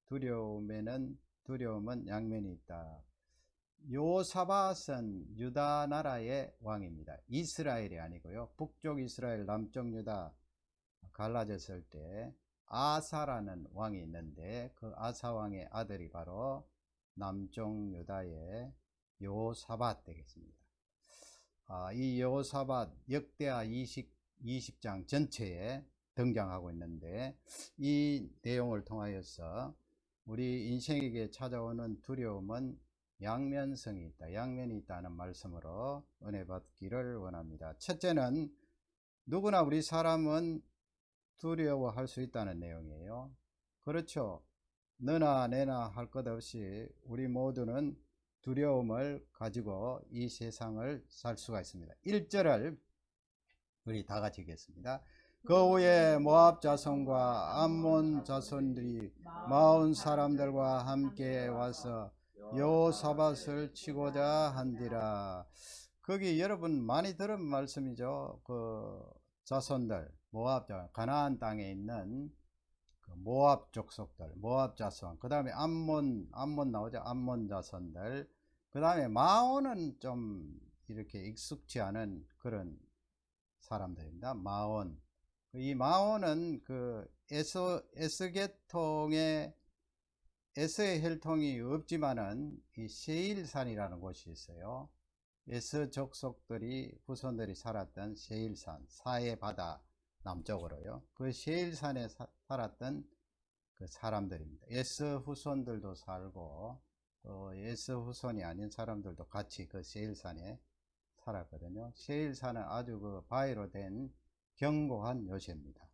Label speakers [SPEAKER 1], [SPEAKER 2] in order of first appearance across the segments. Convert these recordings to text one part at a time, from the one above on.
[SPEAKER 1] 두려움은 양면이 있다. 요사밧은 유다 나라의 왕입니다. 이스라엘이 아니고요. 북쪽 이스라엘, 남쪽 유다 갈라졌을 때 아사라는 왕이 있는데 그 아사 왕의 아들이 바로 남쪽 유다의 요사밧 되겠습니다. 이 요사밧 역대하 20장 전체에 등장하고 있는데 이 내용을 통하여서 우리 인생에게 찾아오는 두려움은 양면성이 있다, 양면이 있다는 말씀으로 은혜 받기를 원합니다. 첫째는 누구나 우리 사람은 두려워할 수 있다는 내용이에요. 그렇죠. 너나 내나 할 것 없이 우리 모두는 두려움을 가지고 이 세상을 살 수가 있습니다. 1절을 우리 다 같이 읽겠습니다. 그 후에 모압 자손과 암몬 자손들이 마온 사람들과 함께 와서 요사밧을 치고자 한디라. 거기 여러분 많이 들은 말씀이죠. 그 자손들, 모압 자, 가나안 땅에 있는 그 모압 족속들, 모압 자손, 그 다음에 암몬 나오죠. 암몬 자손들, 그 다음에 마온은 좀 이렇게 익숙치 않은 그런 사람들입니다. 마온. 이 마온은 그 에스겔통에 에스의 혈통이 없지만은 이 세일산이라는 곳이 있어요. 에스 족속들이 후손들이 살았던 세일산, 사해 바다 남쪽으로요. 그 세일산에 살았던 그 사람들입니다. 에스 후손들도 살고 또 에스 후손이 아닌 사람들도 같이 그 세일산에 살았거든요. 세일산은 아주 그 바위로 된 견고한 요새입니다.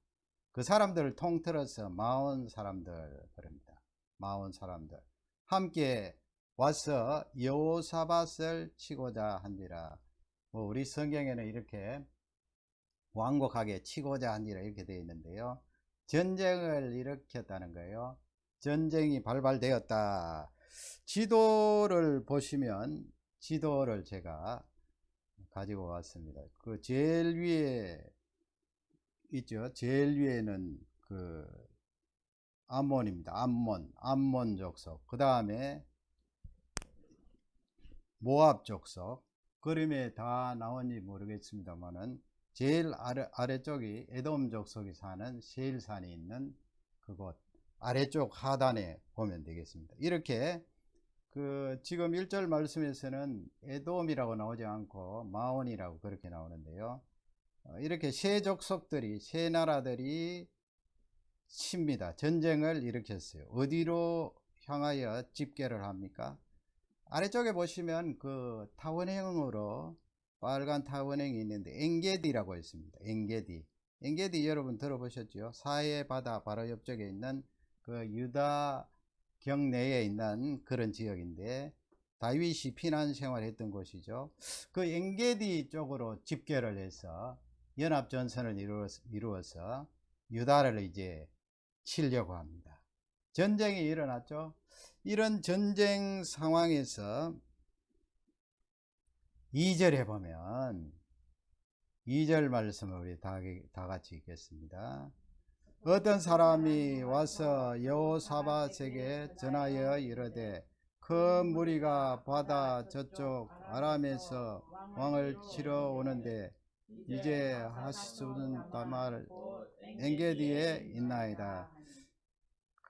[SPEAKER 1] 그 사람들을 통틀어서 마온 사람들 그럽니다. 마온 사람들 함께 와서 여호사밧을 치고자 한디라. 우리 성경에는 이렇게 완곡하게 치고자 한디라 이렇게 되어 있는데요. 전쟁을 일으켰다는 거예요. 전쟁이 발발되었다. 지도를 보시면 지도를 제가 가지고 왔습니다. 그 제일 위에 있죠. 제일 위에는 그 암몬입니다. 암몬 족속. 그 다음에 모압 족속. 그림에 다 나온지 모르겠습니다만은 제일 아래쪽이 에돔 족속이 사는 세일산이 있는 그곳 아래쪽 하단에 보면 되겠습니다. 이렇게 그 지금 1절 말씀에서는 에돔이라고 나오지 않고 마온이라고 그렇게 나오는데요. 이렇게 세 족속들이, 세 나라들이 칩니다. 전쟁을 일으켰어요. 어디로 향하여 집결을 합니까? 아래쪽에 보시면 그 타원형으로 빨간 타원형이 있는데 엔게디라고 있습니다. 엔게디 여러분 들어보셨죠? 사해 바다 바로 옆쪽에 있는 그 유다 경내에 있는 그런 지역인데 다윗이 피난 생활했던 곳이죠. 그 엔게디 쪽으로 집결을 해서 연합전선을 이루어서 유다를 이제 치려고 합니다. 전쟁이 일어났죠. 이런 전쟁 상황에서 2절에 보면 2절 말씀을 우리 다 같이 읽겠습니다. 어떤 사람이 와서 여호사밧에게 전하여 이르되 그 무리가 바다 저쪽 아람에서 왕을 치러 오는데 이제 하시수는 다말 엔게디에 있나이다.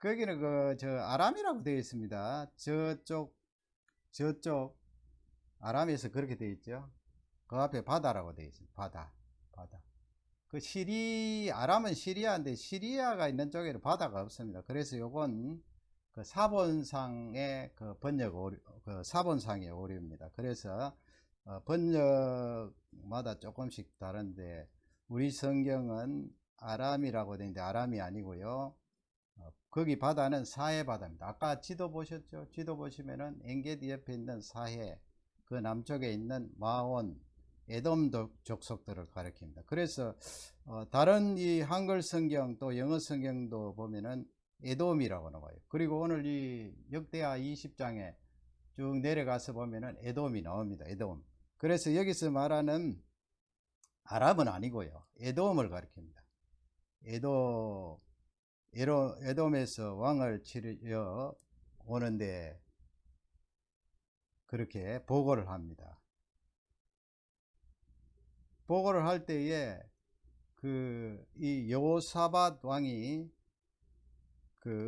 [SPEAKER 1] 거기는 저 아람이라고 되어 있습니다. 저쪽 아람에서 그렇게 되어 있죠. 그 앞에 바다라고 되어 있습니다. 바다. 그 아람은 시리아인데 시리아가 있는 쪽에는 바다가 없습니다. 그래서 요건 그 사본상의 그 그 사본상의 오류입니다. 그래서 번역마다 조금씩 다른데 우리 성경은 아람이라고 되는데 아람이 아니고요. 거기 바다는 사해 바다입니다. 아까 지도 보셨죠? 지도 보시면은 엔게디 옆에 있는 사해, 그 남쪽에 있는 마온, 에돔 족속들을 가리킵니다. 그래서 다른 이 한글 성경 또 영어 성경도 보면은 에돔이라고 나와요. 그리고 오늘 이 역대하 20장에 쭉 내려가서 보면은 에돔이 나옵니다. 에돔. 그래서 여기서 말하는 아람은 아니고요. 에돔을 가리킵니다. 에돔에서 왕을 치르려 오는데 그렇게 보고를 합니다. 보고를 할 때에 이 여호사밧 왕이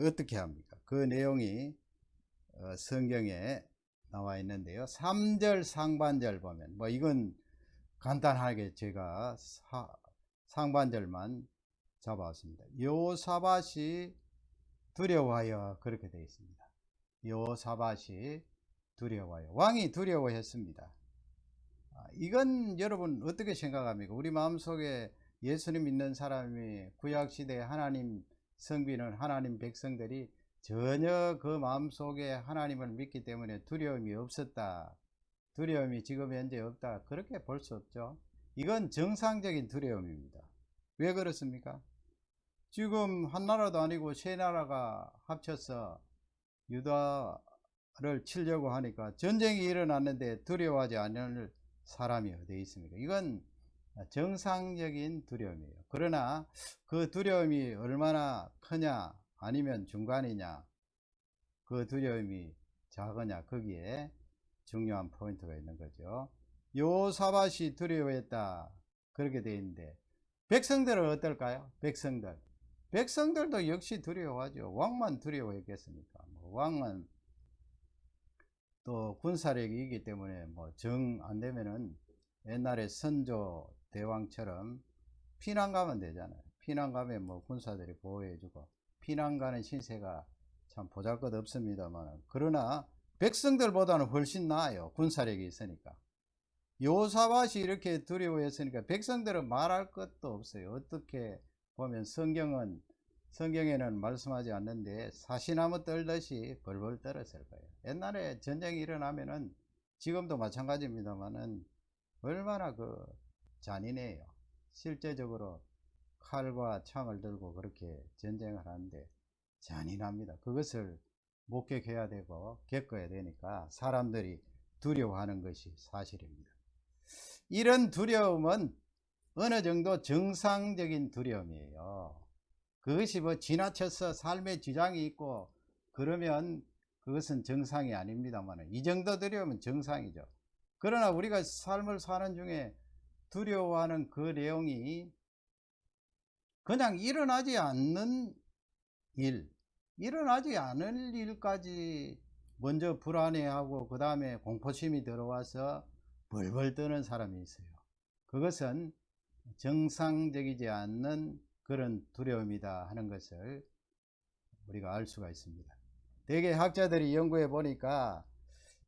[SPEAKER 1] 어떻게 합니까? 그 내용이 성경에 나와 있는데요. 3절 상반절 보면 이건 간단하게 제가 상반절만 잡아왔습니다. 여호사밧이 두려워하여, 그렇게 되어 있습니다. 여호사밧이 두려워하여, 왕이 두려워했습니다. 이건 여러분 어떻게 생각합니까? 우리 마음속에 예수님 믿는 사람이 구약시대에 하나님 성비는 하나님 백성들이 전혀 그 마음속에 하나님을 믿기 때문에 두려움이 없었다, 두려움이 지금 현재 없다, 그렇게 볼 수 없죠. 이건 정상적인 두려움입니다. 왜 그렇습니까? 지금 한 나라도 아니고 세 나라가 합쳐서 유다를 치려고 하니까 전쟁이 일어났는데 두려워하지 않을 사람이 어디 있습니까? 이건 정상적인 두려움이에요. 그러나 그 두려움이 얼마나 크냐 아니면 중간이냐, 그 두려움이 작으냐, 거기에 중요한 포인트가 있는 거죠. 여호사밧이 두려워했다, 그렇게 되어 있는데 백성들은 어떨까요? 백성들도 역시 두려워하죠. 왕만 두려워했겠습니까? 왕은 또 군사력이 있기 때문에 정 안 되면은 옛날에 선조 대왕처럼 피난 가면 되잖아요. 피난 가면 군사들이 보호해주고, 피난 가는 신세가 참 보잘것 없습니다만, 그러나 백성들보다는 훨씬 나아요. 군사력이 있으니까. 여호사밧이 이렇게 두려워했으니까 백성들은 말할 것도 없어요. 어떻게 보면 성경에는 말씀하지 않는데 사시나무 떨듯이 벌벌 떨었을 거예요. 옛날에 전쟁이 일어나면은, 지금도 마찬가지입니다만은, 얼마나 잔인해요. 실제적으로 칼과 창을 들고 그렇게 전쟁을 하는데 잔인합니다. 그것을 목격해야 되고 겪어야 되니까 사람들이 두려워하는 것이 사실입니다. 이런 두려움은 어느 정도 정상적인 두려움이에요. 그것이 지나쳐서 삶의 지장이 있고 그러면 그것은 정상이 아닙니다만, 이 정도 두려움은 정상이죠. 그러나 우리가 삶을 사는 중에 두려워하는 그 내용이 그냥 일어나지 않는 일어나지 않을 일까지 먼저 불안해하고 그 다음에 공포심이 들어와서 벌벌 떠는 사람이 있어요. 그것은 정상적이지 않는 그런 두려움이다 하는 것을 우리가 알 수가 있습니다. 대개 학자들이 연구해 보니까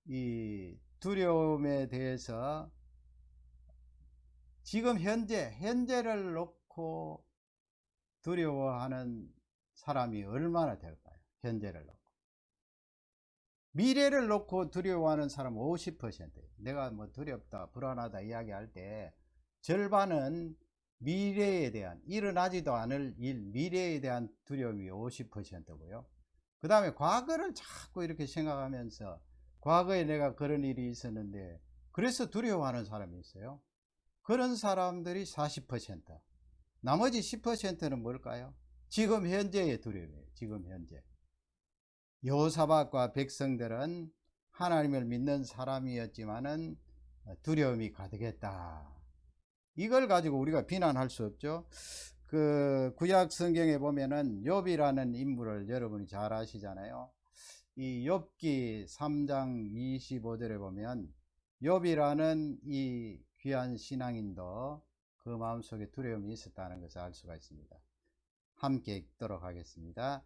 [SPEAKER 1] 이 두려움에 대해서 지금 현재를 놓고 두려워하는 사람이 얼마나 될까요? 현재를 놓고. 미래를 놓고 두려워하는 사람은 50%예요. 내가 두렵다, 불안하다 이야기할 때 절반은 미래에 대한, 일어나지도 않을 일, 미래에 대한 두려움이 50%고요. 그 다음에 과거를 자꾸 이렇게 생각하면서 과거에 내가 그런 일이 있었는데 그래서 두려워하는 사람이 있어요. 그런 사람들이 40%. 나머지 10%는 뭘까요? 지금 현재의 두려움이에요. 지금 현재. 여호사밧과 백성들은 하나님을 믿는 사람이었지만은 두려움이 가득했다. 이걸 가지고 우리가 비난할 수 없죠. 구약 성경에 보면은 욥이라는 인물을 여러분이 잘 아시잖아요. 이 욥기 3장 25절에 보면 욥이라는 이 귀한 신앙인도 그 마음속에 두려움이 있었다는 것을 알 수가 있습니다. 함께 읽도록 하겠습니다.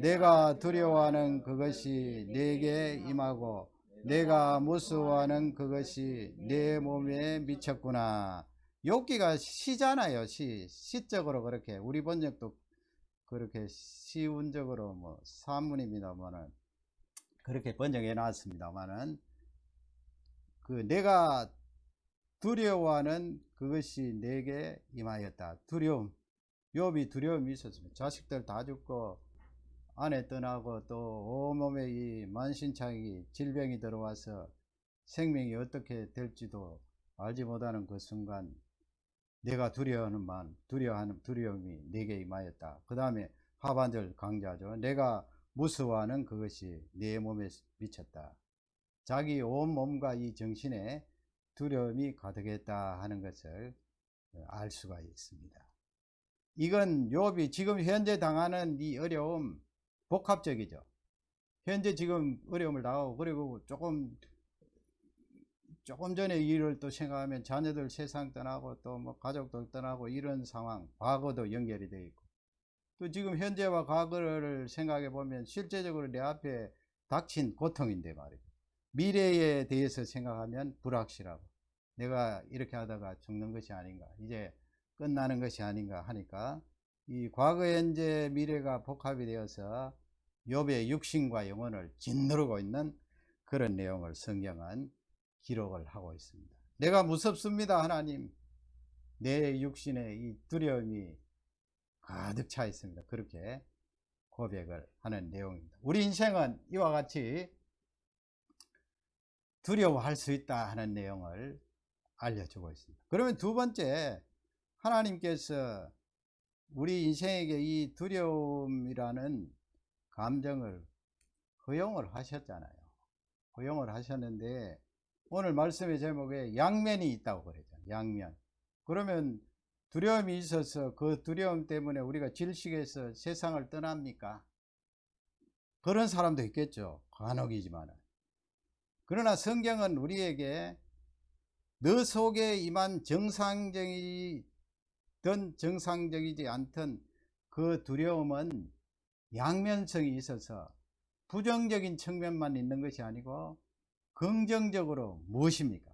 [SPEAKER 1] 내가 두려워하는 그것이 내게 임하고 내가 무서워하는 그것이 내 몸에 미쳤구나. 욥기가 시잖아요. 시적으로 그렇게, 우리 번역도 그렇게 시운적으로 산문입니다만은 그렇게 번역해 놨습니다만은, 내가 두려워하는 그것이 내게 임하였다. 두려움. 욥이 두려움이 있었습니다. 자식들 다 죽고 아내 떠나고 또 온몸에 이 만신창이 질병이 들어와서 생명이 어떻게 될지도 알지 못하는 그 순간 내가 두려워하는 두려움이 내게 임하였다. 그 다음에 하반절 강조하죠. 내가 무서워하는 그것이 내 몸에 미쳤다. 자기 온 몸과 이 정신에 두려움이 가득했다 하는 것을 알 수가 있습니다. 이건 욥이 지금 현재 당하는 이 어려움 복합적이죠. 현재 지금 어려움을 당하고, 그리고 조금 전에 일을 또 생각하면 자녀들 세상 떠나고 또 뭐 가족들 떠나고 이런 상황, 과거도 연결이 되어 있고, 또 지금 현재와 과거를 생각해 보면 실제적으로 내 앞에 닥친 고통인데 말이죠. 미래에 대해서 생각하면 불확실하고, 내가 이렇게 하다가 죽는 것이 아닌가, 이제 끝나는 것이 아닌가 하니까 이 과거, 현재, 미래가 복합이 되어서 욥의 육신과 영혼을 짓누르고 있는 그런 내용을 성경은 기록을 하고 있습니다. 내가 무섭습니다, 하나님. 내 육신에 이 두려움이 가득 차 있습니다. 그렇게 고백을 하는 내용입니다. 우리 인생은 이와 같이 두려워할 수 있다 하는 내용을 알려주고 있습니다. 그러면 두 번째, 하나님께서 우리 인생에게 이 두려움이라는 감정을 허용을 하셨잖아요. 허용을 하셨는데 오늘 말씀의 제목에 양면이 있다고 그랬잖아요. 양면. 그러면 두려움이 있어서 그 두려움 때문에 우리가 질식해서 세상을 떠납니까? 그런 사람도 있겠죠. 간혹이지만. 그러나 성경은 우리에게 너 속에 임한 정상적이든 정상적이지 않든 그 두려움은 양면성이 있어서 부정적인 측면만 있는 것이 아니고 긍정적으로 무엇입니까?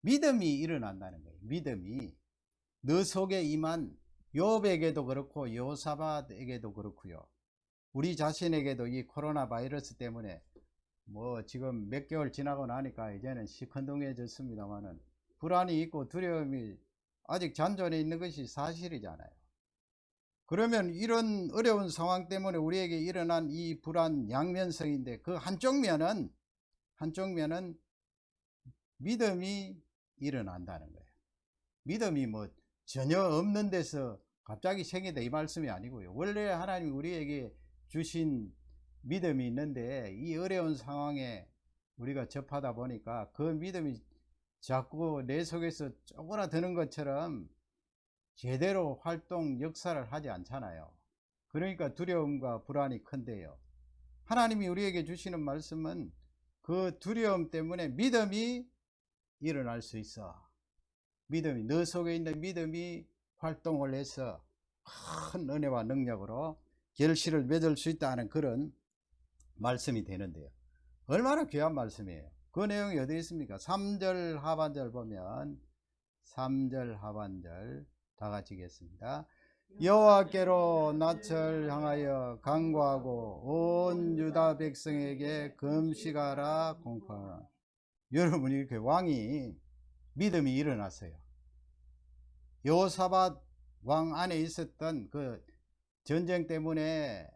[SPEAKER 1] 믿음이 일어난다는 거예요. 믿음이 너 속에 임한 욥에게도 그렇고 요사밧에게도 그렇고요. 우리 자신에게도 이 코로나 바이러스 때문에 뭐 지금 몇 개월 지나고 나니까 이제는 시큰둥해졌습니다만은 불안이 있고 두려움이 아직 잔존해 있는 것이 사실이잖아요. 그러면 이런 어려운 상황 때문에 우리에게 일어난 이 불안 양면성인데, 그 한쪽 면은 믿음이 일어난다는 거예요. 믿음이 뭐 전혀 없는 데서 갑자기 생긴다 이 말씀이 아니고요. 원래 하나님이 우리에게 주신 믿음이 있는데 이 어려운 상황에 우리가 접하다 보니까 그 믿음이 자꾸 내 속에서 쪼그라드는 것처럼 제대로 활동 역사를 하지 않잖아요. 그러니까 두려움과 불안이 큰데요. 하나님이 우리에게 주시는 말씀은 그 두려움 때문에 믿음이 일어날 수 있어. 믿음이, 너 속에 있는 믿음이 활동을 해서 큰 은혜와 능력으로 결실을 맺을 수 있다는 그런 말씀이 되는데요. 얼마나 귀한 말씀이에요. 그 내용이 어디 있습니까? 3절 하반절 보면, 3절 하반절 다 같이 읽겠습니다. 여호와께로 낯을 향하여 간구하고 온 유다 백성에게 금식하라 공포하라. 여러분, 이렇게 왕이 믿음이 일어났어요. 여호사밧 왕 안에 있었던 그 전쟁 때문에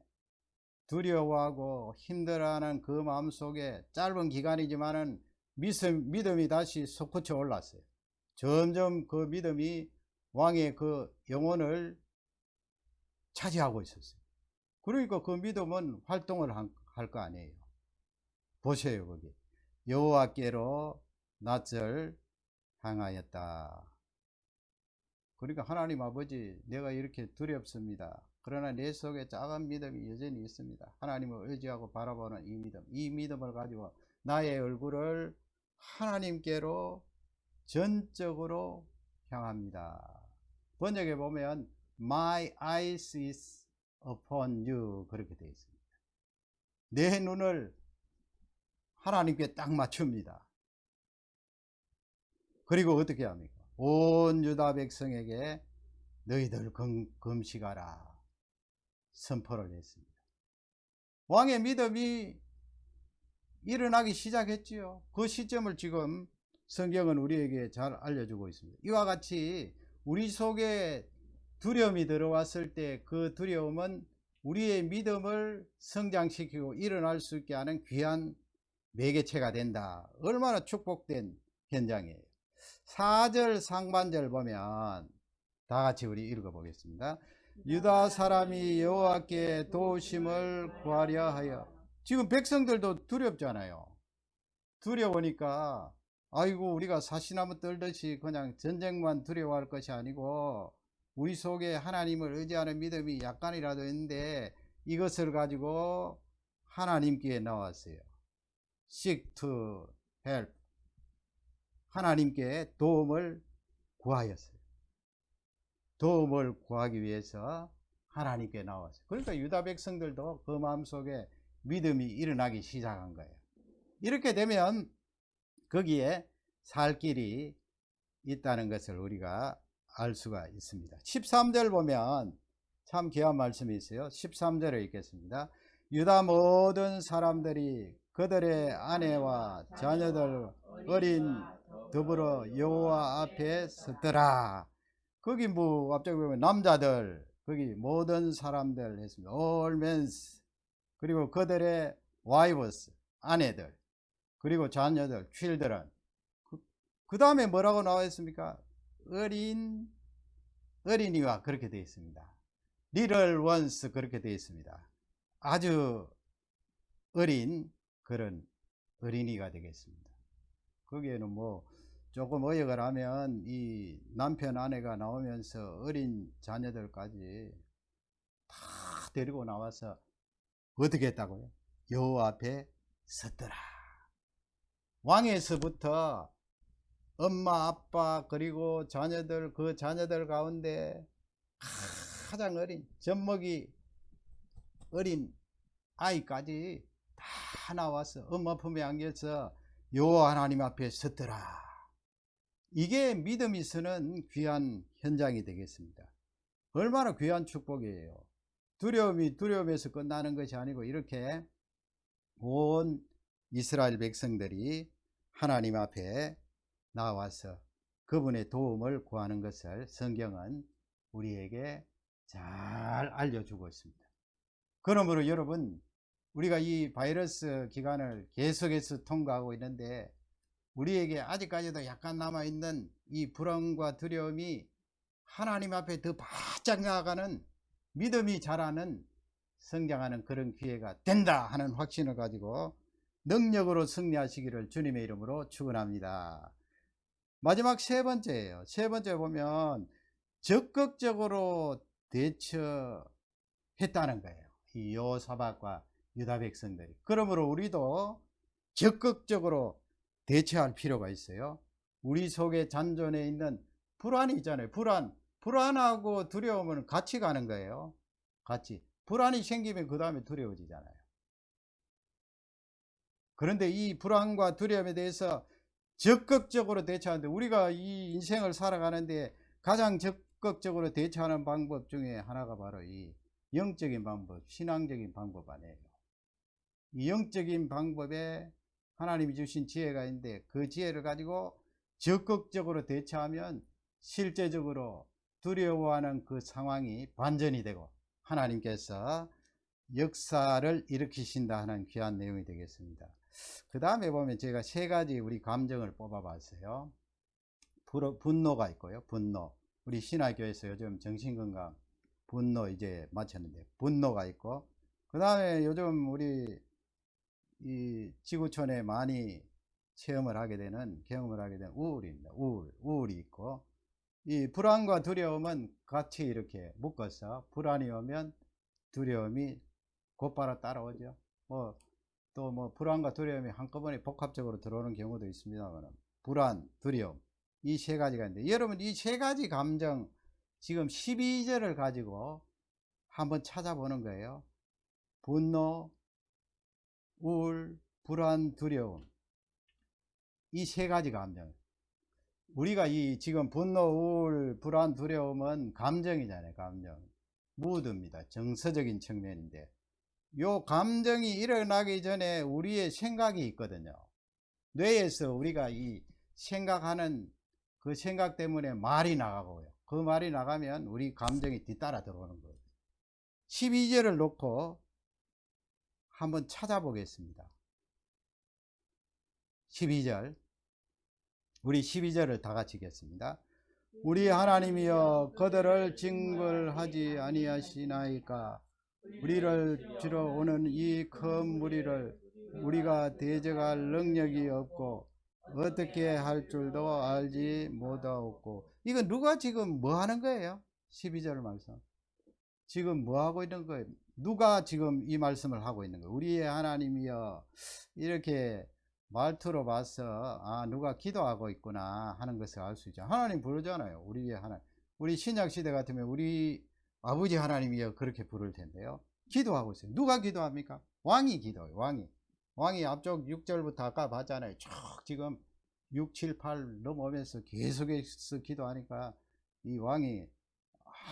[SPEAKER 1] 두려워하고 힘들어하는 그 마음속에 짧은 기간이지만은 믿음이 다시 솟구쳐 올랐어요. 점점 그 믿음이 왕의 그 영혼을 차지하고 있었어요. 그러니까 그 믿음은 활동을 할 거 아니에요. 보세요, 거기 여호와께로 낯을 향하였다. 그러니까 하나님 아버지, 내가 이렇게 두렵습니다. 그러나 내 속에 작은 믿음이 여전히 있습니다. 하나님을 의지하고 바라보는 이 믿음을 가지고 나의 얼굴을 하나님께로 전적으로 향합니다. 번역에 보면 My eyes is upon you 그렇게 되어 있습니다. 내 눈을 하나님께 딱 맞춥니다. 그리고 어떻게 합니까? 온 유다 백성에게 너희들 금식하라 선포를 했습니다. 왕의 믿음이 일어나기 시작했지요. 그 시점을 지금 성경은 우리에게 잘 알려주고 있습니다. 이와 같이 우리 속에 두려움이 들어왔을 때 그 두려움은 우리의 믿음을 성장시키고 일어날 수 있게 하는 귀한 매개체가 된다. 얼마나 축복된 현장이에요. 4절 상반절 보면 다 같이 우리 읽어보겠습니다. 유다 사람이 여호와께 도우심을 구하려 하여. 지금 백성들도 두렵잖아요. 두려우니까 아이고 우리가 사시나무 떨듯이 그냥 전쟁만 두려워할 것이 아니고 우리 속에 하나님을 의지하는 믿음이 약간이라도 있는데 이것을 가지고 하나님께 나왔어요. Seek to help. 하나님께 도움을 구하였어요. 도움을 구하기 위해서 하나님께 나왔어요. 그러니까 유다 백성들도 그 마음속에 믿음이 일어나기 시작한 거예요. 이렇게 되면 거기에 살 길이 있다는 것을 우리가 알 수가 있습니다. 13절 보면 참 귀한 말씀이 있어요. 13절을 읽겠습니다. 유다 모든 사람들이 그들의 아내와 자녀들 어린 더불어 여호와 앞에 섰더라. 거기 뭐 갑자기 보면 남자들, 거기 모든 사람들 했습니다. All men's. 그리고 그들의 wives, 아내들, 그리고 자녀들, children. 그 다음에 뭐라고 나와 있습니까? 어린이와 그렇게 되어 있습니다. little ones 그렇게 되어 있습니다. 아주 어린 그런 어린이가 되겠습니다. 거기에는 뭐 조금 어역을 하면 이 남편 아내가 나오면서 어린 자녀들까지 다 데리고 나와서 어떻게 했다고요? 여호와 앞에 섰더라. 왕에서부터 엄마 아빠 그리고 자녀들, 그 자녀들 가운데 가장 어린 젖먹이 어린 아이까지 다 나와서 엄마 품에 안겨서 여호와 하나님 앞에 섰더라. 이게 믿음이 서는 귀한 현장이 되겠습니다. 얼마나 귀한 축복이에요. 두려움이 두려움에서 끝나는 것이 아니고 이렇게 온 이스라엘 백성들이 하나님 앞에 나와서 그분의 도움을 구하는 것을 성경은 우리에게 잘 알려주고 있습니다. 그러므로 여러분, 우리가 이 바이러스 기간을 계속해서 통과하고 있는데 우리에게 아직까지도 약간 남아있는 이 불안과 두려움이 하나님 앞에 더 바짝 나아가는 믿음이 자라는 성장하는 그런 기회가 된다 하는 확신을 가지고 능력으로 승리하시기를 주님의 이름으로 축원합니다. 마지막 세 번째예요. 세 번째 보면 적극적으로 대처했다는 거예요. 이 여호사밧과 유다 백성들이. 그러므로 우리도 적극적으로 대처할 필요가 있어요. 우리 속에 잔존해 있는 불안이 있잖아요. 불안하고 두려움은 같이 가는 거예요. 같이. 불안이 생기면 그 다음에 두려워지잖아요. 그런데 이 불안과 두려움에 대해서 적극적으로 대처하는데 우리가 이 인생을 살아가는데 가장 적극적으로 대처하는 방법 중에 하나가 바로 이 영적인 방법, 신앙적인 방법 아니에요. 이 영적인 방법에 하나님이 주신 지혜가 있는데 그 지혜를 가지고 적극적으로 대처하면 실제적으로 두려워하는 그 상황이 반전이 되고 하나님께서 역사를 일으키신다 하는 귀한 내용이 되겠습니다. 그 다음에 보면 제가 세 가지 우리 감정을 뽑아봤어요. 분노가 있고요. 분노. 우리 신화교회에서 요즘 정신건강 분노 이제 마쳤는데 분노가 있고, 그 다음에 요즘 우리 이 지구촌에 많이 경험을 하게 되는 우울입니다. 우울이 있고, 이 불안과 두려움은 같이 이렇게 묶어서 불안이 오면 두려움이 곧바로 따라오죠. 또 뭐 불안과 두려움이 한꺼번에 복합적으로 들어오는 경우도 있습니다만, 불안, 두려움 이 세 가지가 있는데 여러분 이 세 가지 감정 지금 12절을 가지고 한번 찾아보는 거예요. 분노, 우울, 불안, 두려움 이 세 가지 감정. 우리가 이 지금 분노, 우울, 불안, 두려움은 감정이잖아요. 감정. 무드입니다. 정서적인 측면인데 요 감정이 일어나기 전에 우리의 생각이 있거든요. 뇌에서 우리가 이 생각하는 그 생각 때문에 말이 나가고요. 그 말이 나가면 우리 감정이 뒤따라 들어오는 거예요. 12절을 놓고 한번 찾아보겠습니다. 12절. 우리 12절을 다 같이 읽겠습니다. 우리 하나님이여 그들을 징벌하지 아니하시나이까. 우리를 치러 오는 이 큰 무리를 우리가 대적할 능력이 없고 어떻게 할 줄도 알지 못하옵고. 이거 누가 지금 뭐 하는 거예요? 12절 말씀. 지금 뭐 하고 있는 거예요? 누가 지금 이 말씀을 하고 있는 거예요? 우리의 하나님이여. 이렇게 말투로 봐서 아 누가 기도하고 있구나 하는 것을 알 수 있죠. 하나님 부르잖아요. 우리의 하나님. 우리 신약시대 같으면 우리 아버지 하나님이여 그렇게 부를 텐데요. 기도하고 있어요. 누가 기도합니까? 왕이 기도해요. 왕이 앞쪽 6절부터 아까 봤잖아요. 쭉 지금 6, 7, 8 넘어오면서 계속해서 기도하니까 이 왕이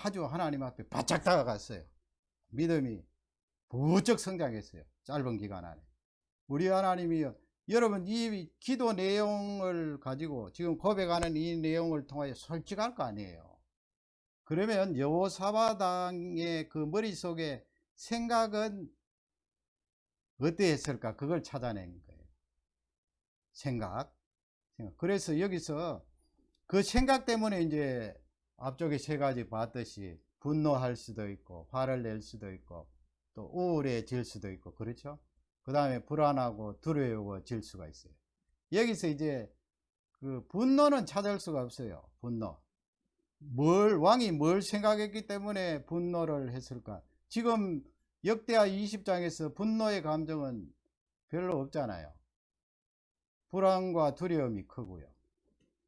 [SPEAKER 1] 아주 하나님 앞에 바짝 다가갔어요. 믿음이 부쩍 성장했어요. 짧은 기간 안에. 우리 하나님이 여러분 이 기도 내용을 가지고 지금 고백하는 이 내용을 통하여 솔직할 거 아니에요. 그러면 여호사밧 왕의 그 머릿속에 생각은 어떠했을까? 그걸 찾아낸 거예요. 생각. 그래서 여기서 그 생각 때문에 이제 앞쪽에 세 가지 봤듯이 분노할 수도 있고 화를 낼 수도 있고 또 우울해질 수도 있고 그렇죠. 그 다음에 불안하고 두려워질 수가 있어요. 여기서 이제 그 분노는 찾을 수가 없어요. 분노. 왕이 뭘 생각했기 때문에 분노를 했을까? 지금 역대하 20장에서 분노의 감정은 별로 없잖아요. 불안과 두려움이 크고요.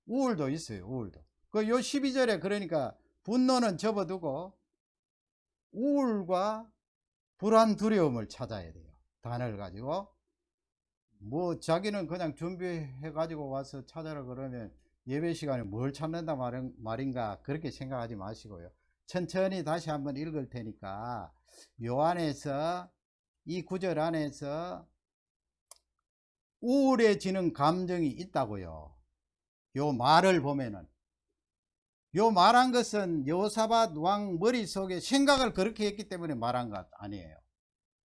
[SPEAKER 1] 우울도 있어요. 우울도. 요 12절에 그러니까 분노는 접어두고 우울과 불안, 두려움을 찾아야 돼요. 단어를 가지고. 뭐 자기는 그냥 준비해 가지고 와서 찾아라 그러면 예배 시간에 뭘 찾는다 말인가 그렇게 생각하지 마시고요. 천천히 다시 한번 읽을 테니까 요 안에서 이 구절 안에서 우울해지는 감정이 있다고요. 요 말을 보면은 요 말한 것은 여호사밧 왕 머릿속에 생각을 그렇게 했기 때문에 말한 것 아니에요.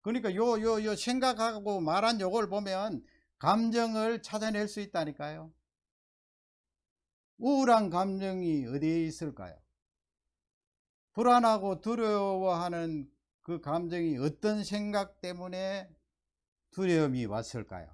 [SPEAKER 1] 그러니까 요 생각하고 말한 요걸 보면 감정을 찾아낼 수 있다니까요. 우울한 감정이 어디에 있을까요? 불안하고 두려워하는 그 감정이 어떤 생각 때문에 두려움이 왔을까요?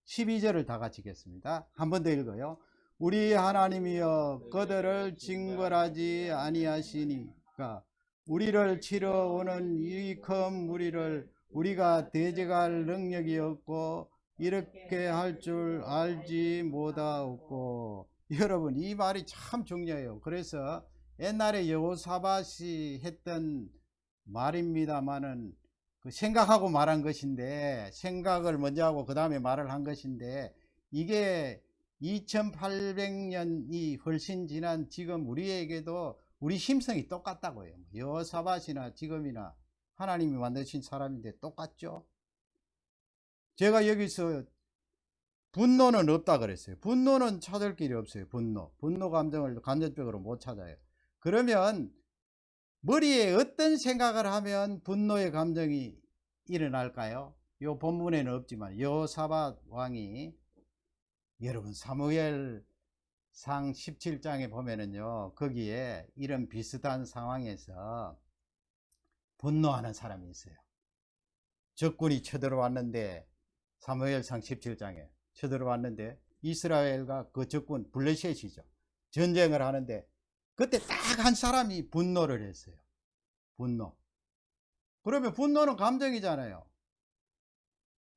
[SPEAKER 1] 12절을 다 같이 읽겠습니다. 한 번 더 읽어요. 우리 하나님이여 그들을 징벌하지 아니하시니까 우리를 치러 오는 이 큰 무리를 우리가 대적할 능력이 없고 이렇게 할 줄 알지 못하옵고. 여러분 이 말이 참 중요해요. 그래서 옛날에 여호사밧이 했던 말입니다마는 그 생각하고 말한 것인데 생각을 먼저 하고 그 다음에 말을 한 것인데 이게 2800년이 훨씬 지난 지금 우리에게도 우리 심성이 똑같다고요. 여호사밧이나 지금이나 하나님이 만드신 사람인데 똑같죠. 제가 여기서 분노는 없다 그랬어요. 분노는 찾을 길이 없어요. 분노 감정을 간접적으로 못 찾아요. 그러면 머리에 어떤 생각을 하면 분노의 감정이 일어날까요? 이 본문에는 없지만 여호사밧 왕이 여러분 사무엘상 17장에 보면은요 거기에 이런 비슷한 상황에서 분노하는 사람이 있어요. 적군이 쳐들어왔는데 사무엘상 17장에 쳐들어왔는데 이스라엘과 그 적군 블레셋이죠. 전쟁을 하는데 그때 딱 한 사람이 분노를 했어요. 분노. 그러면 분노는 감정이잖아요.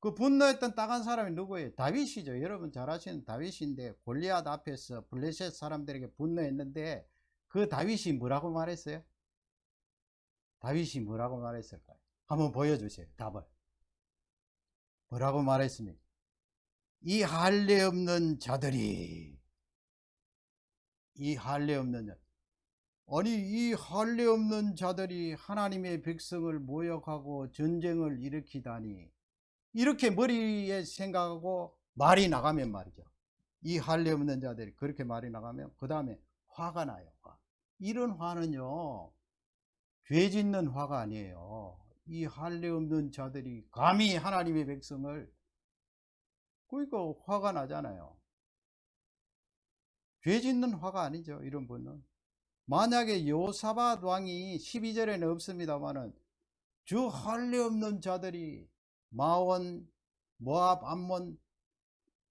[SPEAKER 1] 그 분노했던 딱 한 사람이 누구예요? 다윗이죠. 여러분 잘 아시는 다윗인데 골리앗 앞에서 블레셋 사람들에게 분노했는데 그 다윗이 뭐라고 말했어요? 다윗이 뭐라고 말했을까요? 한번 보여주세요. 답을. 뭐라고 말했습니까? 이 할례 없는 자들이 이 할례 없는 자 아니 이 할례 없는 자들이 하나님의 백성을 모욕하고 전쟁을 일으키다니 이렇게 머리에 생각하고 말이 나가면 말이죠. 이 할례 없는 자들이 그렇게 말이 나가면 그 다음에 화가 나요. 이런 화는요 죄 짓는 화가 아니에요. 이 할례 없는 자들이 감히 하나님의 백성을 그러니까 화가 나잖아요. 죄 짓는 화가 아니죠. 이런 분은 만약에 여호사밧 왕이 12절에는 없습니다만은 저 할례 없는 자들이 마온, 모압, 암몬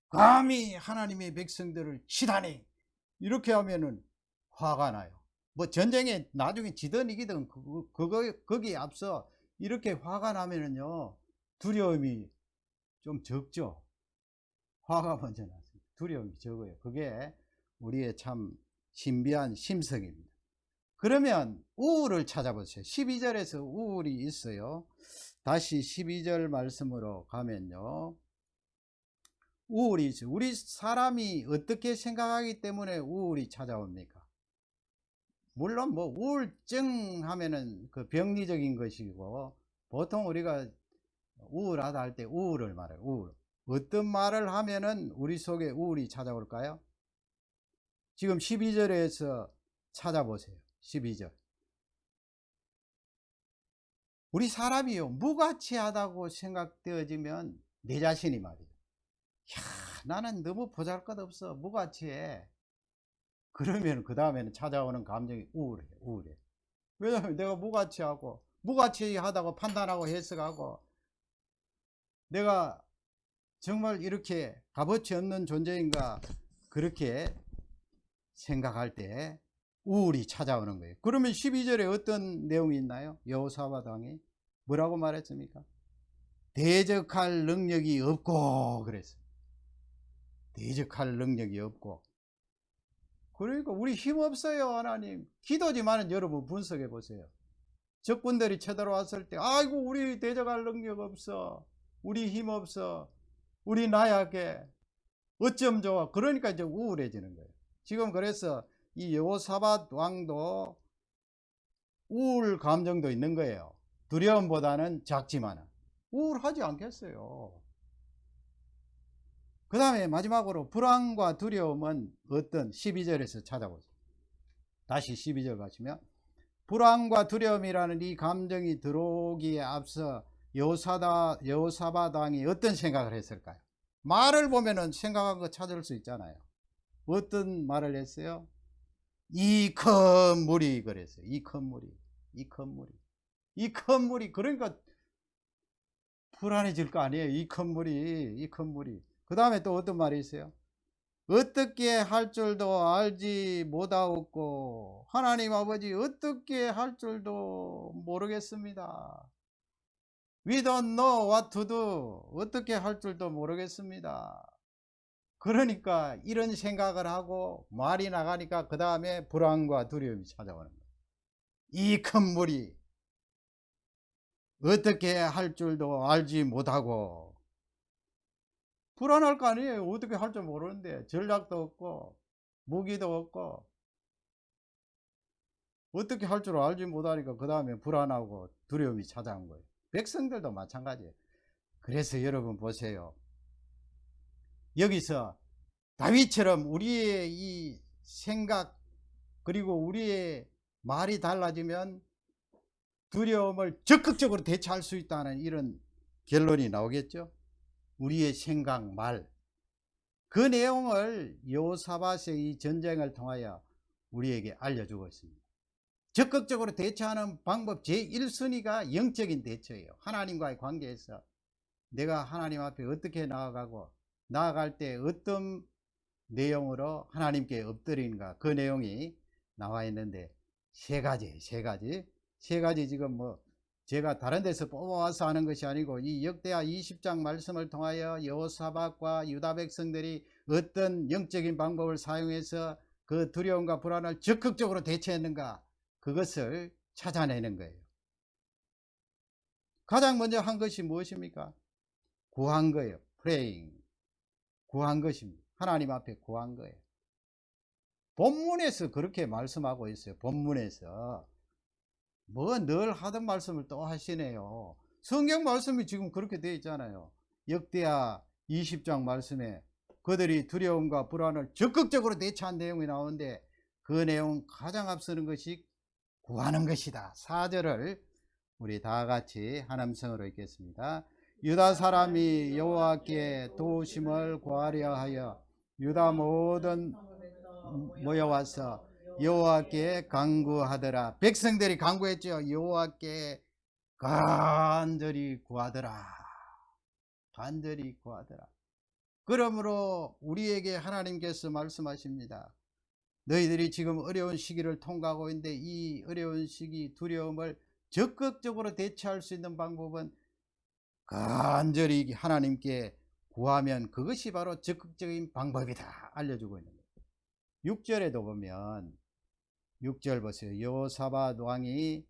[SPEAKER 1] 감히 하나님의 백성들을 치다니 이렇게 하면은 화가 나요. 뭐 전쟁에 나중에 지든 이기든 거기에 앞서 이렇게 화가 나면은요 두려움이 좀 적죠. 화가 먼저 났습니다. 두려움이 적어요. 그게 우리의 참 신비한 심성입니다. 그러면 우울을 찾아보세요. 12절에서 우울이 있어요. 다시 12절 말씀으로 가면요. 우울이 있어요. 우리 사람이 어떻게 생각하기 때문에 우울이 찾아옵니까? 물론 뭐 우울증 하면은 그 병리적인 것이고 보통 우리가 우울하다 할 때 우울을 말해요. 우울. 어떤 말을 하면은 우리 속에 우울이 찾아올까요? 지금 12절에서 찾아보세요. 12절. 우리 사람이요 무가치하다고 생각되어지면 내 자신이 말이죠. 야, 나는 너무 보잘것없어 무가치해. 그러면 그 다음에는 찾아오는 감정이 우울해. 왜냐하면 내가 무가치하다고 판단하고 해석하고 내가 정말 이렇게 값어치 없는 존재인가 그렇게 생각할 때 우울이 찾아오는 거예요. 그러면 12절에 어떤 내용이 있나요? 여호사밧 왕이 뭐라고 말했습니까? 대적할 능력이 없고 그랬어요. 대적할 능력이 없고. 그러니까 우리 힘없어요. 하나님 기도지만은 여러분 분석해 보세요. 적군들이 쳐들어왔을 때 아이고 우리 대적할 능력 없어, 우리 힘없어, 우리 나약해, 어쩜 좋아. 그러니까 이제 우울해지는 거예요. 지금 그래서 이 여호사밧 왕도 우울 감정도 있는 거예요. 두려움보다는 작지만 우울하지 않겠어요. 그 다음에 마지막으로 불안과 두려움은 어떤 12절에서 찾아보세요. 다시 12절 가시면 불안과 두려움이라는 이 감정이 들어오기에 앞서 여호사밧 왕이 어떤 생각을 했을까요? 말을 보면은 생각한 거 찾을 수 있잖아요. 어떤 말을 했어요? 이 큰 물이 그랬어요. 이 큰 물이 그러니까 불안해질 거 아니에요. 이 큰 물이. 그 다음에 또 어떤 말이 있어요? 어떻게 할 줄도 알지 못하옵고 하나님 아버지 어떻게 할 줄도 모르겠습니다. We don't know what to do. 어떻게 할 줄도 모르겠습니다. 그러니까 이런 생각을 하고 말이 나가니까 그 다음에 불안과 두려움이 찾아오는 거예요. 이 큰 물이 어떻게 할 줄도 알지 못하고 불안할 거 아니에요. 어떻게 할 줄 모르는데 전략도 없고 무기도 없고 어떻게 할 줄 알지 못하니까 그 다음에 불안하고 두려움이 찾아온 거예요. 백성들도 마찬가지예요. 그래서 여러분 보세요. 여기서 다윗처럼 우리의 이 생각 그리고 우리의 말이 달라지면 두려움을 적극적으로 대처할 수 있다는 이런 결론이 나오겠죠. 우리의 생각, 말. 그 내용을 여호사밧의 이 전쟁을 통하여 우리에게 알려주고 있습니다. 적극적으로 대처하는 방법 제1순위가 영적인 대처예요. 하나님과의 관계에서 내가 하나님 앞에 어떻게 나아가고 나아갈 때 어떤 내용으로 하나님께 엎드리는가 그 내용이 나와 있는데 세 가지 지금 뭐 제가 다른 데서 뽑아와서 하는 것이 아니고 이 역대하 20장 말씀을 통하여 여호사밧과 유다 백성들이 어떤 영적인 방법을 사용해서 그 두려움과 불안을 적극적으로 대처했는가 그것을 찾아내는 거예요. 가장 먼저 한 것이 무엇입니까? 구한 거예요. praying. 구한 것입니다. 하나님 앞에 구한 거예요. 본문에서 그렇게 말씀하고 있어요. 본문에서 뭐 늘 하던 말씀을 또 하시네요. 성경 말씀이 지금 그렇게 되어 있잖아요. 역대하 20장 말씀에 그들이 두려움과 불안을 적극적으로 대처한 내용이 나오는데 그 내용 가장 앞서는 것이 구하는 것이다. 4절을 우리 다 같이 한음성으로 읽겠습니다. 유다 사람이 여호와께 도우심을 구하려 하여 유다 모든 모여와서 여호와께 간구하더라. 백성들이 간구했죠. 여호와께 간절히 구하더라. 간절히 구하더라. 그러므로 우리에게 하나님께서 말씀하십니다. 너희들이 지금 어려운 시기를 통과하고 있는데 이 어려운 시기 두려움을 적극적으로 대처할 수 있는 방법은 간절히 하나님께 구하면 그것이 바로 적극적인 방법이다 알려주고 있는 거예요. 6절에도 보면 6절 보세요. 여호사밧 왕이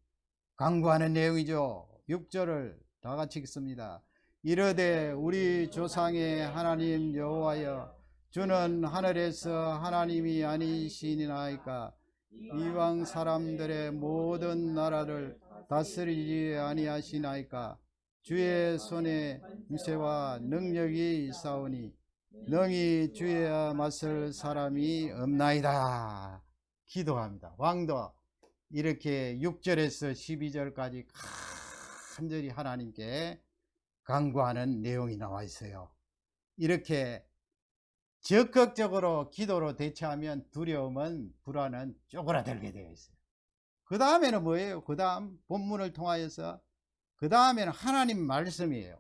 [SPEAKER 1] 간구하는 내용이죠. 6절을 다 같이 읽습니다. 이르되 우리 조상의 하나님 여호와여, 주는 하늘에서 하나님이 아니시니나이까 이방 사람들의 모든 나라를 다스리지 아니하시나이까. 주의 손에 임재와 능력이 있사오니 능히 주의 맞설 사람이 없나이다. 기도합니다. 왕도 이렇게 6절에서 12절까지 간절히 하나님께 간구하는 내용이 나와 있어요. 이렇게 적극적으로 기도로 대처하면 두려움은, 불안은 쪼그라들게 되어 있어요. 그 다음에는 뭐예요? 그 다음 본문을 통하여서 그 다음에는 하나님 말씀이에요.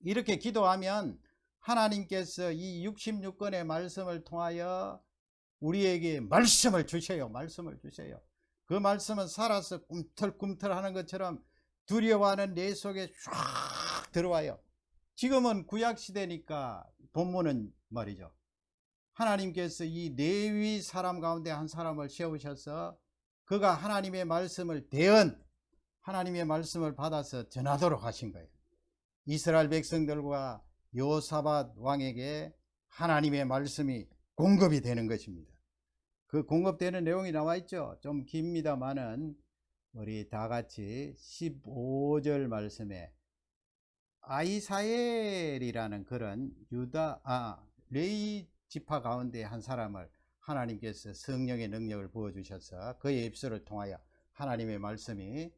[SPEAKER 1] 이렇게 기도하면 하나님께서 이 66권의 말씀을 통하여 우리에게 말씀을 주셔요. 말씀을 주셔요. 그 말씀은 살아서 꿈틀꿈틀 하는 것처럼 두려워하는 내 속에 쫙 들어와요. 지금은 구약시대니까 본문은 말이죠. 하나님께서 이 레위 사람 가운데 한 사람을 세우셔서 그가 하나님의 말씀을 하나님의 말씀을 받아서 전하도록 하신 거예요. 이스라엘 백성들과 여호사밧 왕에게 하나님의 말씀이 공급이 되는 것입니다. 그 공급되는 내용이 나와 있죠. 좀 깁니다만은 우리 다 같이 15절 말씀에 아이사엘이라는 그런 레위 지파 가운데 한 사람을 하나님께서 성령의 능력을 부어주셔서 그의 입술을 통하여 하나님의 말씀이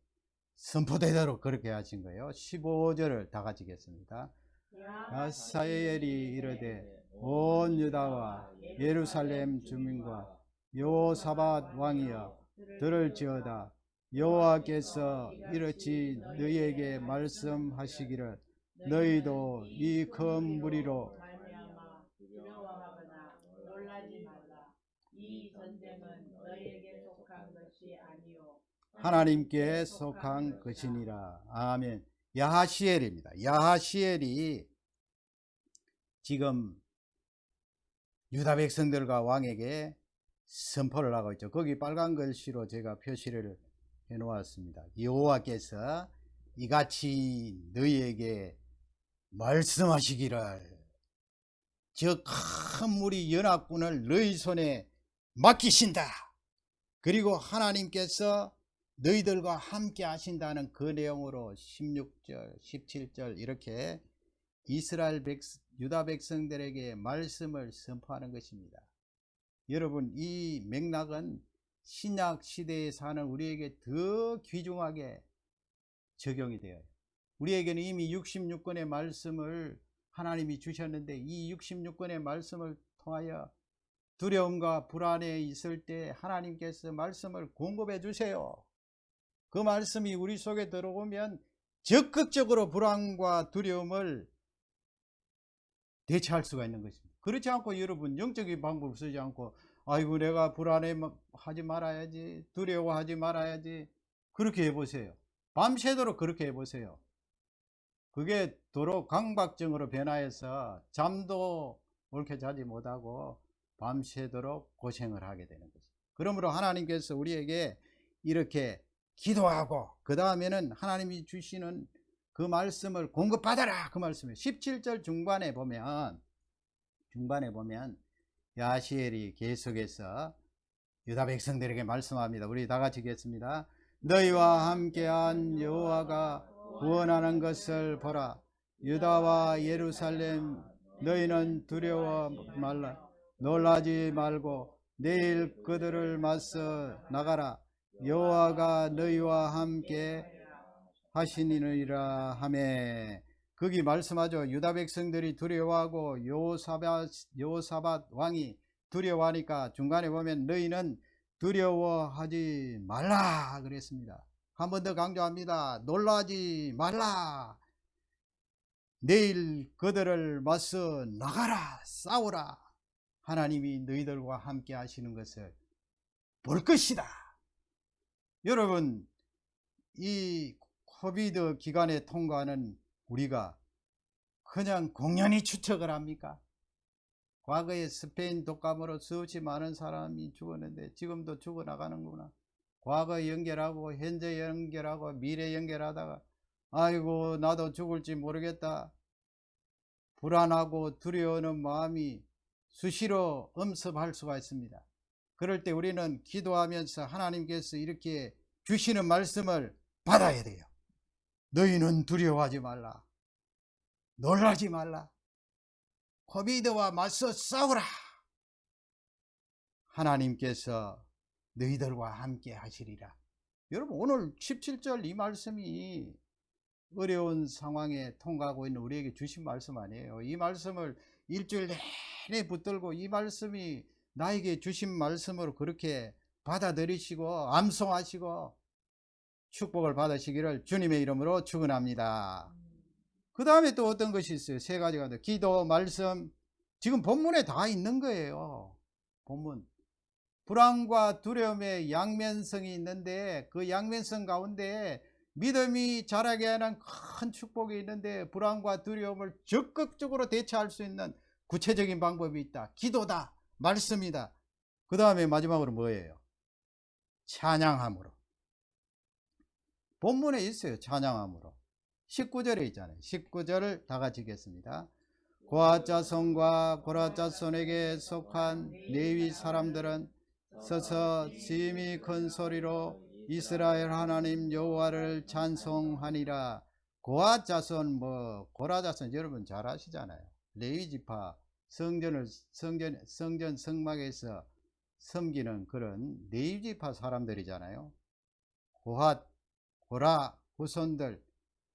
[SPEAKER 1] 선포되도록 그렇게 하신 거예요. 15절을 다 같이 읽겠습니다. 아사엘이 이르되 온 유다와 예루살렘 주민과 여호사밧 왕이여 들을지어다. 여호와께서 이렇게 너희에게 말씀하시기를 너희도 이 큰 무리로 두려워하거나 놀라지 말라. 이 전쟁은 너희에게 속한 것이 아니요 하나님께 속한 것이니라. 아멘. 야하시엘입니다. 야하시엘이 지금 유다 백성들과 왕에게 선포를 하고 있죠. 거기 빨간 글씨로 제가 표시를 해 놓았습니다. 여호와께서 이같이 너희에게 말씀하시기를 저 큰 무리 연합군을 너희 손에 맡기신다. 그리고 하나님께서 너희들과 함께 하신다는 그 내용으로 16절 17절 이렇게 이스라엘 유다 백성들에게 말씀을 선포하는 것입니다. 여러분, 이 맥락은 신약 시대에 사는 우리에게 더 귀중하게 적용이 되어요. 우리에게는 이미 66권의 말씀을 하나님이 주셨는데 이 66권의 말씀을 통하여 두려움과 불안에 있을 때 하나님께서 말씀을 공급해 주세요. 그 말씀이 우리 속에 들어오면 적극적으로 불안과 두려움을 대처할 수가 있는 것입니다. 그렇지 않고 여러분 영적인 방법을 쓰지 않고 아이고 내가 불안해 하지 말아야지, 두려워하지 말아야지, 그렇게 해보세요. 밤새도록 그렇게 해보세요. 그게 도로 강박증으로 변화해서 잠도 옳게 자지 못하고 밤새도록 고생을 하게 되는 것입니다. 그러므로 하나님께서 우리에게 이렇게 기도하고 그 다음에는 하나님이 주시는 그 말씀을 공급받아라. 그 말씀에 17절 중반에 보면 야시엘이 계속해서 유다 백성들에게 말씀합니다. 우리 다 같이 읽겠습니다. 너희와 함께한 여호와가 구원하는 것을 보라. 유다와 예루살렘 너희는 두려워 말라. 놀라지 말고 내일 그들을 맞서 나가라. 여호와가 너희와 함께 하시니라 하매. 거기 말씀하죠. 유다 백성들이 두려워하고 여호사밧 왕이 두려워하니까 중간에 보면 너희는 두려워하지 말라 그랬습니다. 한 번 더 강조합니다. 놀라지 말라. 내일 그들을 맞서 나가라, 싸우라. 하나님이 너희들과 함께 하시는 것을 볼 것이다. 여러분, 이 코비드 기간에 통과하는 우리가 그냥 공연히 추측을 합니까? 과거에 스페인 독감으로 수없이 많은 사람이 죽었는데 지금도 죽어나가는구나. 과거 연결하고 현재 연결하고 미래 연결하다가 아이고 나도 죽을지 모르겠다. 불안하고 두려워하는 마음이 수시로 엄습할 수가 있습니다. 그럴 때 우리는 기도하면서 하나님께서 이렇게 주시는 말씀을 받아야 돼요. 너희는 두려워하지 말라. 놀라지 말라. 코비드와 맞서 싸우라. 하나님께서 너희들과 함께 하시리라. 여러분, 오늘 17절 이 말씀이 어려운 상황에 통과하고 있는 우리에게 주신 말씀 아니에요. 이 말씀을 일주일 내내 붙들고 이 말씀이 나에게 주신 말씀으로 그렇게 받아들이시고 암송하시고 축복을 받으시기를 주님의 이름으로 축원합니다. 그 다음에 또 어떤 것이 있어요? 세 가지가 더. 기도, 말씀. 지금 본문에 다 있는 거예요. 본문. 불안과 두려움의 양면성이 있는데 그 양면성 가운데 믿음이 자라게 하는 큰 축복이 있는데 불안과 두려움을 적극적으로 대처할 수 있는 구체적인 방법이 있다. 기도다. 말씀이다. 그 다음에 마지막으로 뭐예요? 찬양함으로. 본문에 있어요. 찬양함으로. 19절에 있잖아요. 19절을 다 같이 읽겠습니다. 고핫 자손과 고라 자손에게 속한 레위 사람들은 서서 심히 큰 소리로 이스라엘 하나님 여호와를 찬송하니라. 고핫 자손, 고라 자손 여러분 잘 아시잖아요. 레위 지파 성전 성막에서 섬기는 그런 레위 지파 사람들이잖아요. 고핫, 고라 후손들,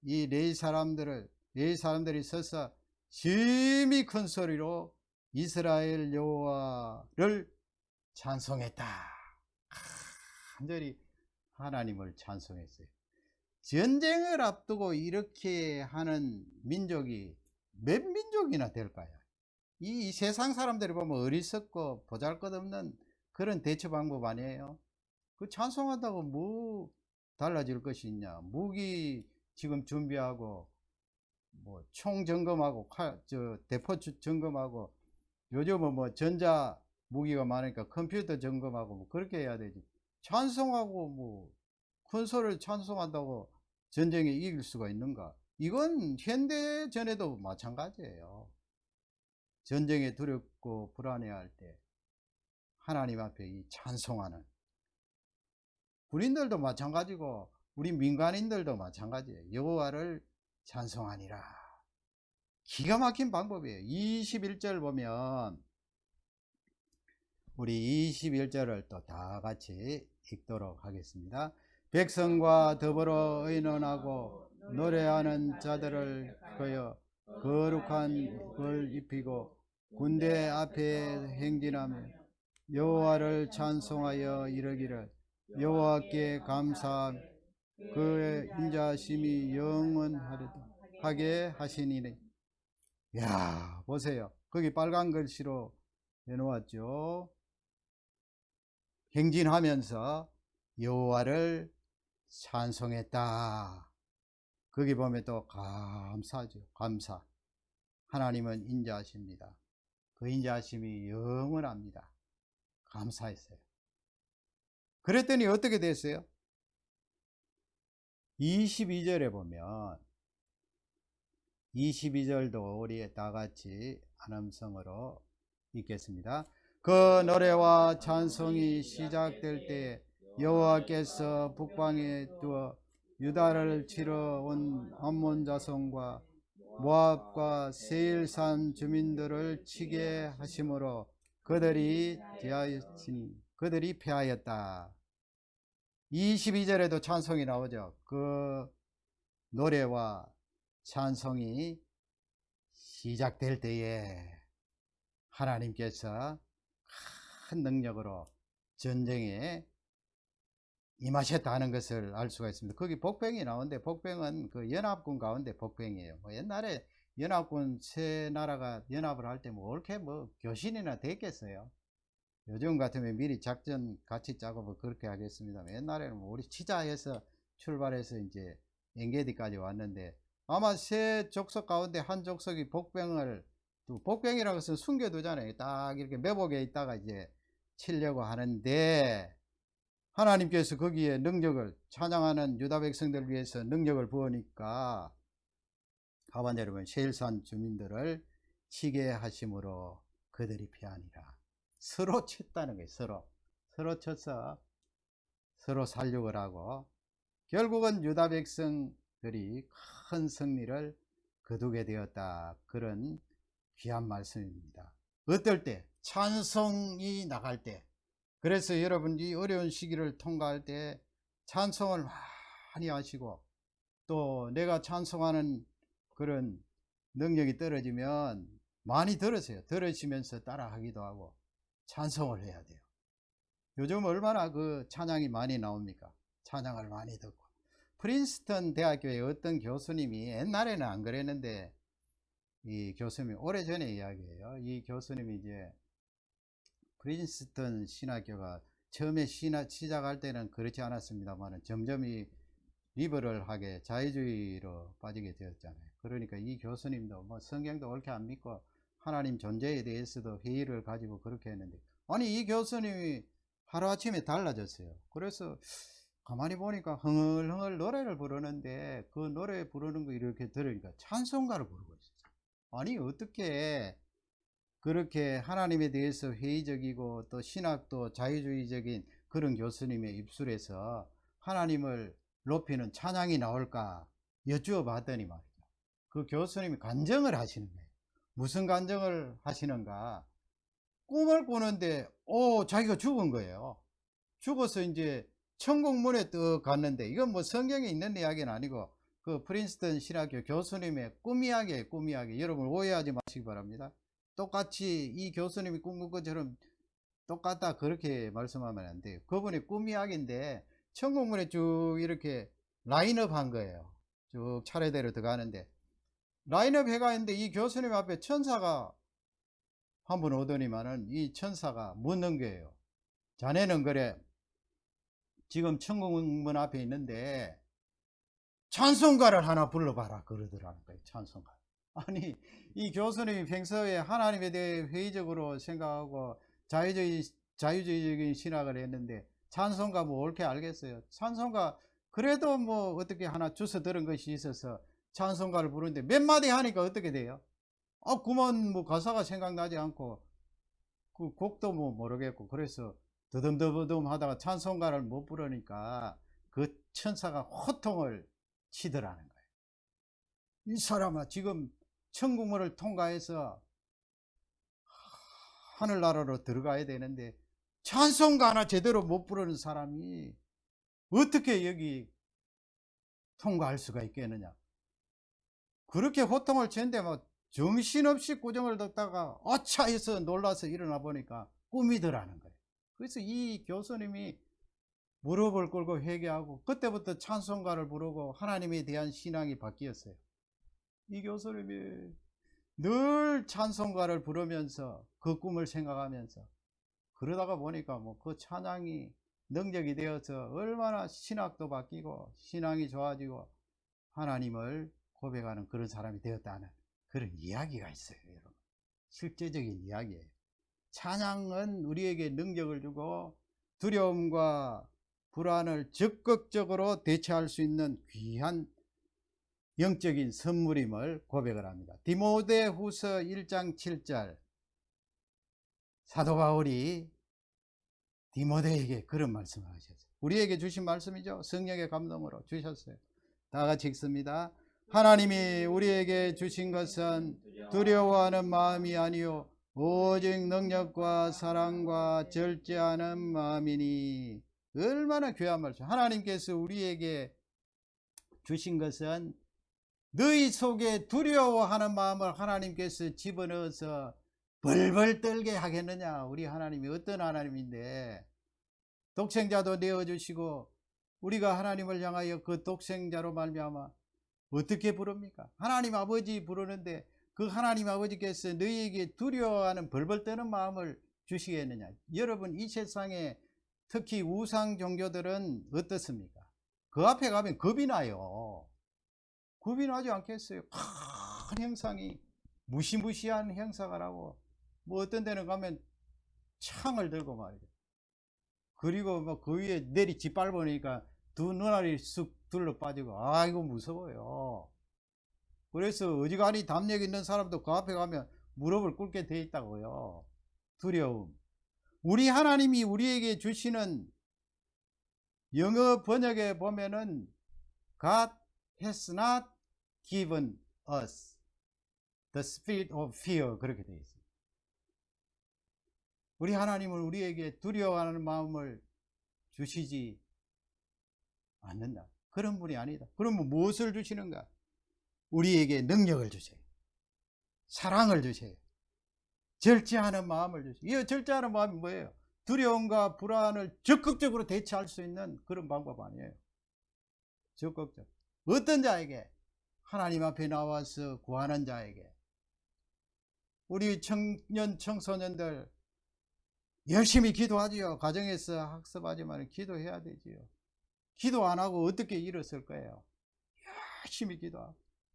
[SPEAKER 1] 이 레위 사람들이 서서 심히 큰 소리로 이스라엘 여호와를 찬송했다. 간절히 하나님을 찬송했어요. 전쟁을 앞두고 이렇게 하는 민족이 몇 민족이나 될까요? 이 세상 사람들이 보면 어리석고 보잘것없는 그런 대처 방법 아니에요? 그 찬송한다고 뭐 달라질 것이 있냐? 무기 지금 준비하고 총 점검하고 대포 점검하고 요즘은 전자 무기가 많으니까 컴퓨터 점검하고 그렇게 해야 되지. 찬송하고 큰 소리를 찬송한다고 전쟁에 이길 수가 있는가? 이건 현대전에도 마찬가지예요. 전쟁에 두렵고 불안해할 때 하나님 앞에 이 찬송하는 군인들도 마찬가지고 우리 민간인들도 마찬가지예요. 여호와를 찬송하니라. 기가 막힌 방법이에요. 21절 보면 우리 21절을 또 다 같이 읽도록 하겠습니다. 백성과 더불어 의논하고 노래하는 자들을 거여 거룩한 걸 입히고 군대 앞에 행진하며 여호와를 찬송하여 이르기를 여호와께 감사하며 그의 인자심이 영원하게 하시니니. 야, 보세요. 거기 빨간 글씨로 해놓았죠. 행진하면서 여호와를 찬송했다. 거기 보면 또 감사죠. 감사. 하나님은 인자하십니다. 그 인자하심이 영원합니다. 감사했어요. 그랬더니 어떻게 됐어요? 22절에 보면 22절도 우리 다 같이 한음성으로 읽겠습니다. 그 노래와 찬송이 시작될 때 여호와께서 북방에 두어 유다를 치러 온 암몬 자손과 모압과 세일산 주민들을 치게 하심으로 그들이 패하였다. 22절에도 찬송이 나오죠. 그 노래와 찬송이 시작될 때에 하나님께서 큰 능력으로 전쟁에 임하셨다 하는 것을 알 수가 있습니다. 거기 복병이 나오는데 복병은 그 연합군 가운데 복병이에요. 뭐 옛날에 연합군 세 나라가 연합을 할 때 뭐 이렇게 뭐 교신이나 됐겠어요. 요즘 같으면 미리 작전 같이 짜고 뭐 그렇게 하겠습니다. 옛날에는 뭐 우리 치자해서 출발해서 이제 엔게디까지 왔는데 아마 세 족속 가운데 한 족속이 복병을 복병이라고 해서 숨겨두잖아요. 딱 이렇게 매복에 있다가 이제 치려고 하는데 하나님께서 거기에 능력을 찬양하는 유다 백성들 위해서 능력을 부으니까 하반 여러분 세일산 주민들을 치게 하심으로 그들이 피하니라. 서로 쳤다는 거예요. 서로 쳐서 서로 살육을 하고 결국은 유다 백성들이 큰 승리를 거두게 되었다. 그런 귀한 말씀입니다. 어떨 때? 찬송이 나갈 때. 그래서 여러분이 어려운 시기를 통과할 때 찬송을 많이 하시고 또 내가 찬송하는 그런 능력이 떨어지면 많이 들으세요. 들으시면서 따라하기도 하고 찬송을 해야 돼요. 요즘 얼마나 그 찬양이 많이 나옵니까? 찬양을 많이 듣고. 프린스턴 대학교의 어떤 교수님이 옛날에는 안 그랬는데 이 교수님이 오래전에 이야기예요. 이 교수님이 이제 프린스턴 신학교가 처음에 시작할 때는 그렇지 않았습니다만 점점 이 리버럴하게 자유주의로 빠지게 되었잖아요. 그러니까 이 교수님도 뭐 성경도 옳게 안 믿고 하나님 존재에 대해서도 회의를 가지고 그렇게 했는데 아니 이 교수님이 하루아침에 달라졌어요. 그래서 가만히 보니까 흥얼흥얼 노래를 부르는데 그 노래 부르는 거 이렇게 들으니까 찬송가를 부르고 있어요. 아니 어떻게 그렇게 하나님에 대해서 회의적이고 또 신학도 자유주의적인 그런 교수님의 입술에서 하나님을 높이는 찬양이 나올까 여쭈어 봤더니 말이죠. 그 교수님이 간증을 하시는 거예요. 무슨 간증을 하시는가? 꿈을 꾸는데 자기가 죽은 거예요. 죽어서 이제 천국문에 떡 갔는데 이건 뭐 성경에 있는 이야기는 아니고 그 프린스턴 신학교 교수님의 꿈 이야기예요. 꿈 이야기. 여러분 오해하지 마시기 바랍니다. 똑같이 이 교수님이 꿈꾼 것처럼 똑같다 그렇게 말씀하면 안 돼요. 그분의 꿈 이야기인데 천국문에 쭉 이렇게 라인업 한 거예요. 쭉 차례대로 들어가는데 라인업 해가 있는데 이 교수님 앞에 천사가 한 분 오더니만은 이 천사가 묻는 거예요. 자네는 그래 지금 천국문 앞에 있는데 찬송가를 하나 불러봐라 그러더라는 거예요. 찬송가. 아니 이 교수님이 평소에 하나님에 대해 회의적으로 생각하고 자유주의적인 신학을 했는데 찬송가 뭐 옳게 알겠어요. 찬송가 그래도 뭐 어떻게 하나 주워 들은 것이 있어서 찬송가를 부르는데 몇 마디 하니까 어떻게 돼요? 그만 뭐 가사가 생각나지 않고 그 곡도 뭐 모르겠고 그래서 더듬더듬 하다가 찬송가를 못 부르니까 그 천사가 호통을 치더라는 거예요. 이 사람아 지금 천국문을 통과해서 하늘나라로 들어가야 되는데 찬송가 하나 제대로 못 부르는 사람이 어떻게 여기 통과할 수가 있겠느냐. 그렇게 호통을 치는데 뭐 정신없이 꾸정을 듣다가 아차 해서 놀라서 일어나 보니까 꿈이더라는 거예요. 그래서 이 교수님이 무릎을 꿇고 회개하고 그때부터 찬송가를 부르고 하나님에 대한 신앙이 바뀌었어요. 이 교수님이 늘 찬송가를 부르면서 그 꿈을 생각하면서 그러다가 보니까 뭐 그 찬양이 능력이 되어서 얼마나 신학도 바뀌고 신앙이 좋아지고 하나님을 고백하는 그런 사람이 되었다는 그런 이야기가 있어요. 여러분 실제적인 이야기예요. 찬양은 우리에게 능력을 주고 두려움과 불안을 적극적으로 대처할 수 있는 귀한 영적인 선물임을 고백을 합니다. 디모데후서 1장 7절 사도 바울이 디모데에게 그런 말씀을 하셨어요. 우리에게 주신 말씀이죠. 성령의 감동으로 주셨어요. 다 같이 읽습니다. 하나님이 우리에게 주신 것은 두려워하는 마음이 아니요 오직 능력과 사랑과 절제하는 마음이니. 얼마나 귀한 말씀. 하나님께서 우리에게 주신 것은 너희 속에 두려워하는 마음을 하나님께서 집어넣어서 벌벌 떨게 하겠느냐. 우리 하나님이 어떤 하나님인데 독생자도 내어주시고 우리가 하나님을 향하여 그 독생자로 말미암아 어떻게 부릅니까? 하나님 아버지 부르는데 그 하나님 아버지께서 너희에게 두려워하는 벌벌 떠는 마음을 주시겠느냐? 여러분, 이 세상에 특히 우상 종교들은 어떻습니까? 그 앞에 가면 겁이 나요. 겁이 나지 않겠어요? 큰 형상이 무시무시한 형상을 하고 뭐 어떤 데는 가면 창을 들고 말이죠. 그리고 뭐 그 위에 내리 짓밟으니까 두 눈알이 쑥 둘러 빠지고 아이고 무서워요. 그래서 어지간히 담력 있는 사람도 그 앞에 가면 무릎을 꿇게 돼 있다고요. 두려움. 우리 하나님이 우리에게 주시는 영어 번역에 보면은 God has not given us the spirit of fear, 그렇게 되어 있습니다. 우리 하나님은 우리에게 두려워하는 마음을 주시지 않는다. 그런 분이 아니다. 그러면 무엇을 주시는가? 우리에게 능력을 주세요. 사랑을 주세요. 절제하는 마음을 주세요. 이 절제하는 마음이 뭐예요? 두려움과 불안을 적극적으로 대처할 수 있는 그런 방법 아니에요. 적극적. 어떤 자에게? 하나님 앞에 나와서 구하는 자에게. 우리 청년 청소년들 열심히 기도하지요. 가정에서 학습하지만 기도해야 되지요. 기도 안 하고 어떻게 일었을 거예요? 열심히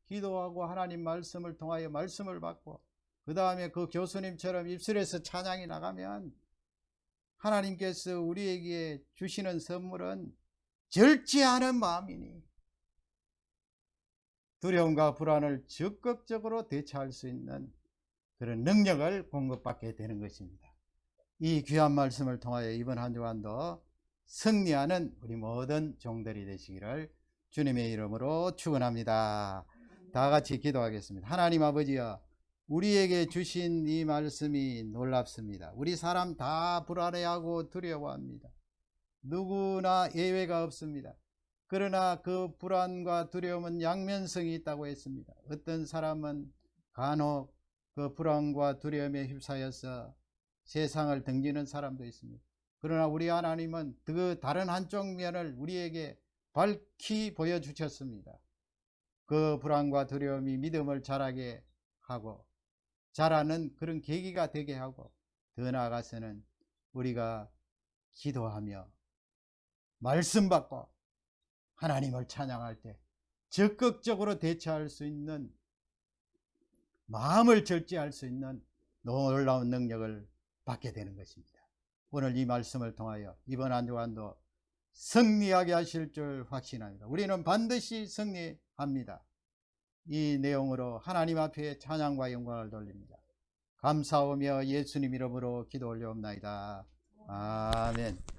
[SPEAKER 1] 기도하고 하나님 말씀을 통하여 말씀을 받고 그 다음에 그 교수님처럼 입술에서 찬양이 나가면 하나님께서 우리에게 주시는 선물은 절제하는 마음이니 두려움과 불안을 적극적으로 대처할 수 있는 그런 능력을 공급받게 되는 것입니다. 이 귀한 말씀을 통하여 이번 한 주간도 승리하는 우리 모든 종들이 되시기를 주님의 이름으로 축원합니다. 다 같이 기도하겠습니다. 하나님 아버지여, 우리에게 주신 이 말씀이 놀랍습니다. 우리 사람 다 불안해하고 두려워합니다. 누구나 예외가 없습니다. 그러나 그 불안과 두려움은 양면성이 있다고 했습니다. 어떤 사람은 간혹 그 불안과 두려움에 휩싸여서 세상을 등지는 사람도 있습니다. 그러나 우리 하나님은 그 다른 한쪽 면을 우리에게 밝히 보여주셨습니다. 그 불안과 두려움이 믿음을 자라게 하고 자라는 그런 계기가 되게 하고 더 나아가서는 우리가 기도하며 말씀 받고 하나님을 찬양할 때 적극적으로 대처할 수 있는, 마음을 절제할 수 있는 놀라운 능력을 받게 되는 것입니다. 오늘 이 말씀을 통하여 이번 한 주간도 승리하게 하실 줄 확신합니다. 우리는 반드시 승리합니다. 이 내용으로 하나님 앞에 찬양과 영광을 돌립니다. 감사하며 예수님 이름으로 기도 올려옵나이다. 아멘.